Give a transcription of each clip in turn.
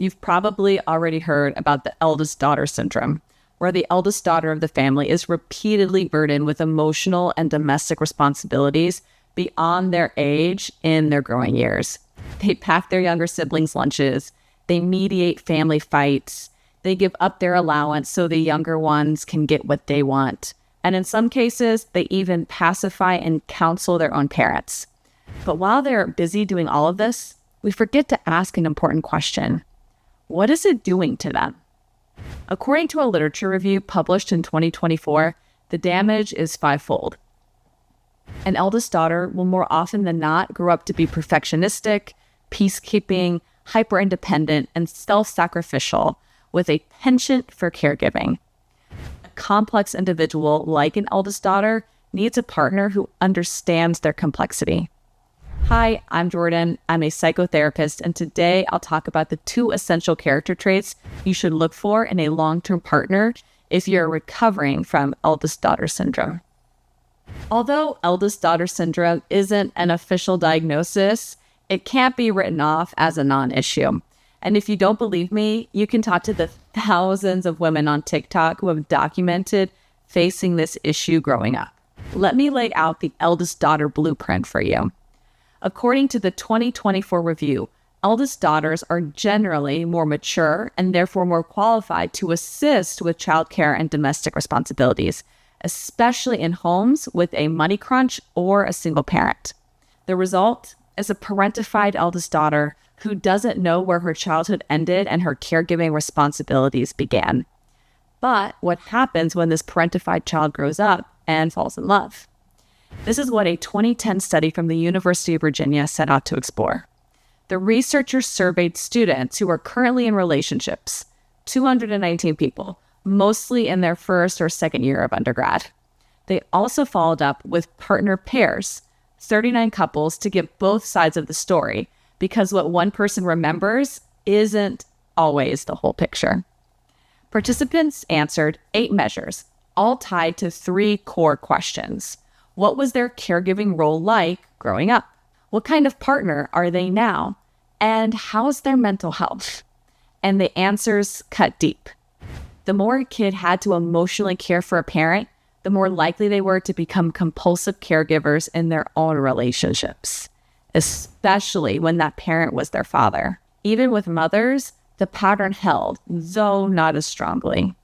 you've probably already heard about the eldest daughter syndrome, where the eldest daughter of the family is repeatedly burdened with emotional and domestic responsibilities beyond their age in their growing years. They pack their younger siblings' lunches, they mediate family fights, they give up their allowance so the younger ones can get what they want. And in some cases, they even pacify and counsel their own parents. But while they're busy doing all of this, we forget to ask an important question. What is it doing to them? According to a literature review published in 2024, the damage is fivefold. An eldest daughter will more often than not grow up to be perfectionistic, peacekeeping, hyper-independent, and self-sacrificial with a penchant for caregiving. A complex individual like an eldest daughter needs a partner who understands their complexity. Hi, I'm Jourdan. I'm a psychotherapist, and today I'll talk about the 2 essential character traits you should look for in a long-term partner if you're recovering from eldest daughter syndrome. Although eldest daughter syndrome isn't an official diagnosis, it can't be written off as a non-issue. And if you don't believe me, you can talk to the thousands of women on TikTok who have documented facing this issue growing up. Let me lay out the eldest daughter blueprint for you. According to the 2024 review, eldest daughters are generally more mature and therefore more qualified to assist with childcare and domestic responsibilities, especially in homes with a money crunch or a single parent. The result is a parentified eldest daughter who doesn't know where her childhood ended and her caregiving responsibilities began. But what happens when this parentified child grows up and falls in love? This is what a 2010 study from the University of Virginia set out to explore. The researchers surveyed students who are currently in relationships, 219 people, mostly in their first or second year of undergrad. They also followed up with partner pairs, 39 couples, to get both sides of the story, because what one person remembers isn't always the whole picture. Participants answered 8 measures, all tied to 3 core questions. What was their caregiving role like growing up? What kind of partner are they now? And how's their mental health? And the answers cut deep. The more a kid had to emotionally care for a parent, the more likely they were to become compulsive caregivers in their own relationships, especially when that parent was their father. Even with mothers, the pattern held, though not as strongly.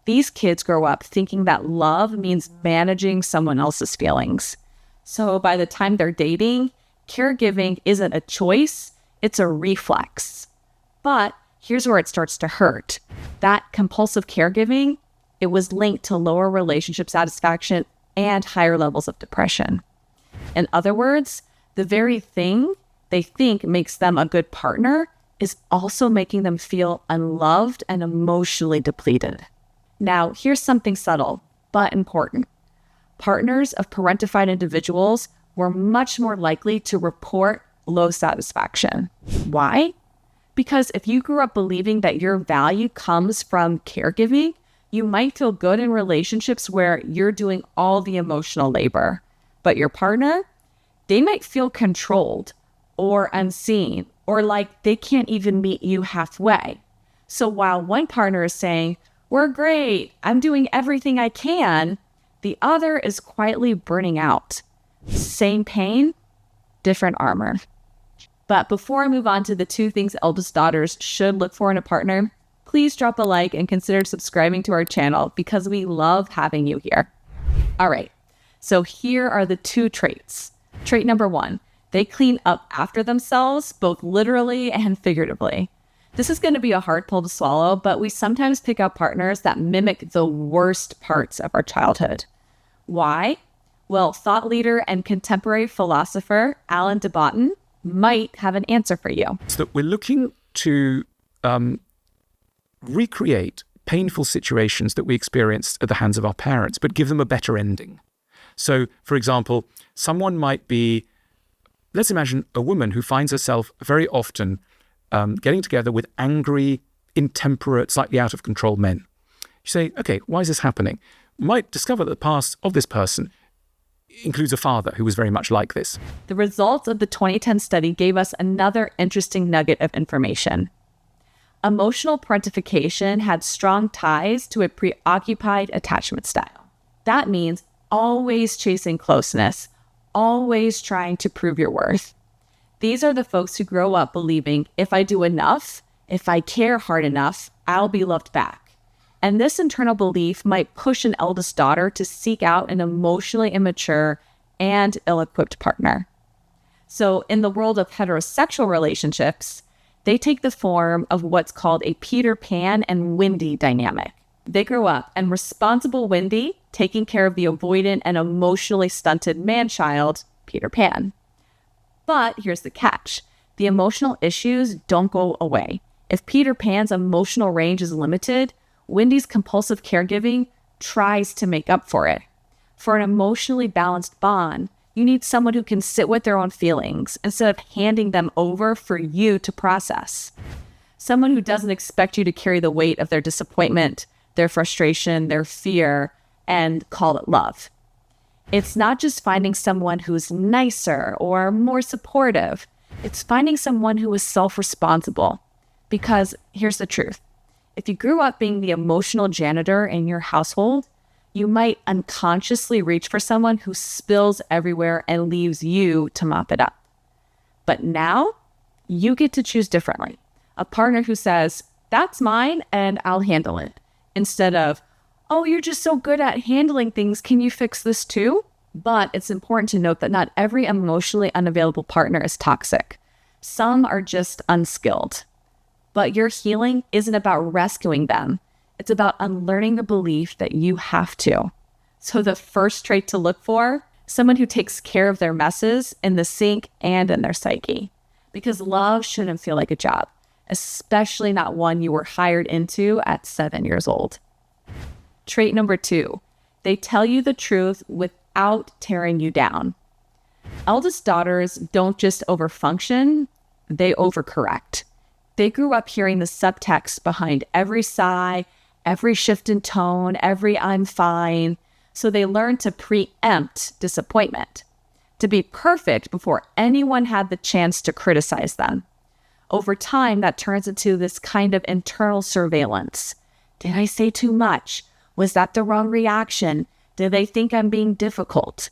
These kids grow up thinking that love means managing someone else's feelings. So by the time they're dating, caregiving isn't a choice, it's a reflex. But here's where it starts to hurt. That compulsive caregiving, it was linked to lower relationship satisfaction and higher levels of depression. In other words, the very thing they think makes them a good partner is also making them feel unloved and emotionally depleted. Now, here's something subtle, but important. Partners of parentified individuals were much more likely to report low satisfaction. Why? Because if you grew up believing that your value comes from caregiving, you might feel good in relationships where you're doing all the emotional labor. But your partner, they might feel controlled or unseen or like they can't even meet you halfway. So while one partner is saying, "We're great, I'm doing everything I can," the other is quietly burning out. Same pain, different armor. But before I move on to the 2 things eldest daughters should look for in a partner, please drop a like and consider subscribing to our channel because we love having you here. All right, so here are the 2 traits. Trait number 1, they clean up after themselves, both literally and figuratively. This is going to be a hard pill to swallow, but we sometimes pick out partners that mimic the worst parts of our childhood. Why? Well, thought leader and contemporary philosopher Alan de Botton might have an answer for you. So that we're looking to recreate painful situations that we experienced at the hands of our parents, but give them a better ending. So, for example, someone might be, let's imagine a woman who finds herself very often getting together with angry, intemperate, slightly out of control men. You say, okay, why is this happening? You might discover that the past of this person includes a father who was very much like this. The results of the 2010 study gave us another interesting nugget of information. Emotional parentification had strong ties to a preoccupied attachment style. That means always chasing closeness, always trying to prove your worth. These are the folks who grow up believing if I do enough, if I care hard enough, I'll be loved back. And this internal belief might push an eldest daughter to seek out an emotionally immature and ill-equipped partner. So in the world of heterosexual relationships, they take the form of what's called a Peter Pan and Wendy dynamic. They grow up, and responsible Wendy, taking care of the avoidant and emotionally stunted man-child, Peter Pan. But here's the catch. The emotional issues don't go away. If Peter Pan's emotional range is limited, Wendy's compulsive caregiving tries to make up for it. For an emotionally balanced bond, you need someone who can sit with their own feelings instead of handing them over for you to process. Someone who doesn't expect you to carry the weight of their disappointment, their frustration, their fear, and call it love. It's not just finding someone who's nicer or more supportive. It's finding someone who is self-responsible. Because here's the truth. If you grew up being the emotional janitor in your household, you might unconsciously reach for someone who spills everywhere and leaves you to mop it up. But now, you get to choose differently. A partner who says, that's mine and I'll handle it. Instead of, oh, you're just so good at handling things, can you fix this too? But it's important to note that not every emotionally unavailable partner is toxic. Some are just unskilled. But your healing isn't about rescuing them. It's about unlearning the belief that you have to. So the first trait to look for, someone who takes care of their messes in the sink and in their psyche. Because love shouldn't feel like a job, especially not one you were hired into at 7 years old. Trait number 2, they tell you the truth without tearing you down. Eldest daughters don't just overfunction, they overcorrect. They grew up hearing the subtext behind every sigh, every shift in tone, every I'm fine. So they learned to preempt disappointment, to be perfect before anyone had the chance to criticize them. Over time, that turns into this kind of internal surveillance. Did I say too much? Was that the wrong reaction? Did they think I'm being difficult?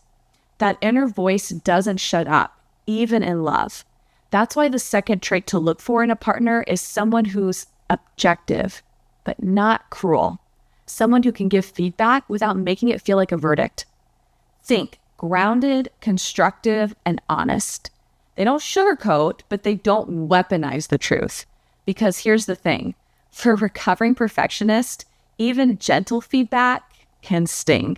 That inner voice doesn't shut up, even in love. That's why the second trait to look for in a partner is someone who's objective, but not cruel. Someone who can give feedback without making it feel like a verdict. Think grounded, constructive, and honest. They don't sugarcoat, but they don't weaponize the truth. Because here's the thing. For a recovering perfectionist, even gentle feedback can sting.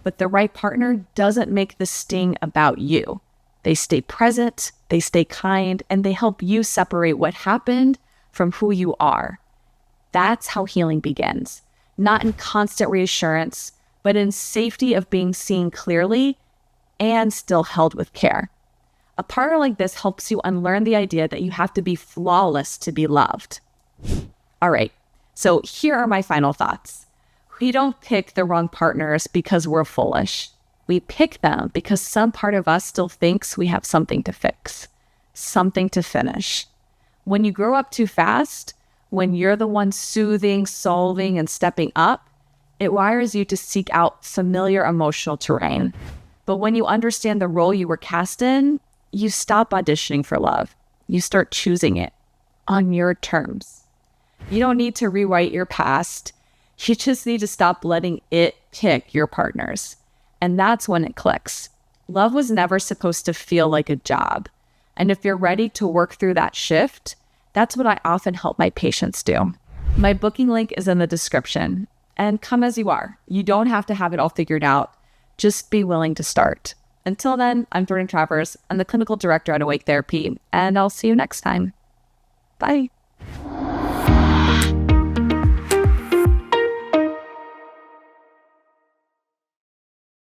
But the right partner doesn't make the sting about you. They stay present, they stay kind, and they help you separate what happened from who you are. That's how healing begins. Not in constant reassurance, but in safety of being seen clearly and still held with care. A partner like this helps you unlearn the idea that you have to be flawless to be loved. All right, so here are my final thoughts. We don't pick the wrong partners because we're foolish. We pick them because some part of us still thinks we have something to fix, something to finish. When you grow up too fast, when you're the one soothing, solving, and stepping up, it wires you to seek out familiar emotional terrain. But when you understand the role you were cast in, you stop auditioning for love. You start choosing it on your terms. You don't need to rewrite your past. You just need to stop letting it pick your partners. And that's when it clicks. Love was never supposed to feel like a job. And if you're ready to work through that shift, that's what I often help my patients do. My booking link is in the description. And come as you are. You don't have to have it all figured out. Just be willing to start. Until then, I'm Jourdan Travers. I'm the clinical director at Awake Therapy, and I'll see you next time. Bye.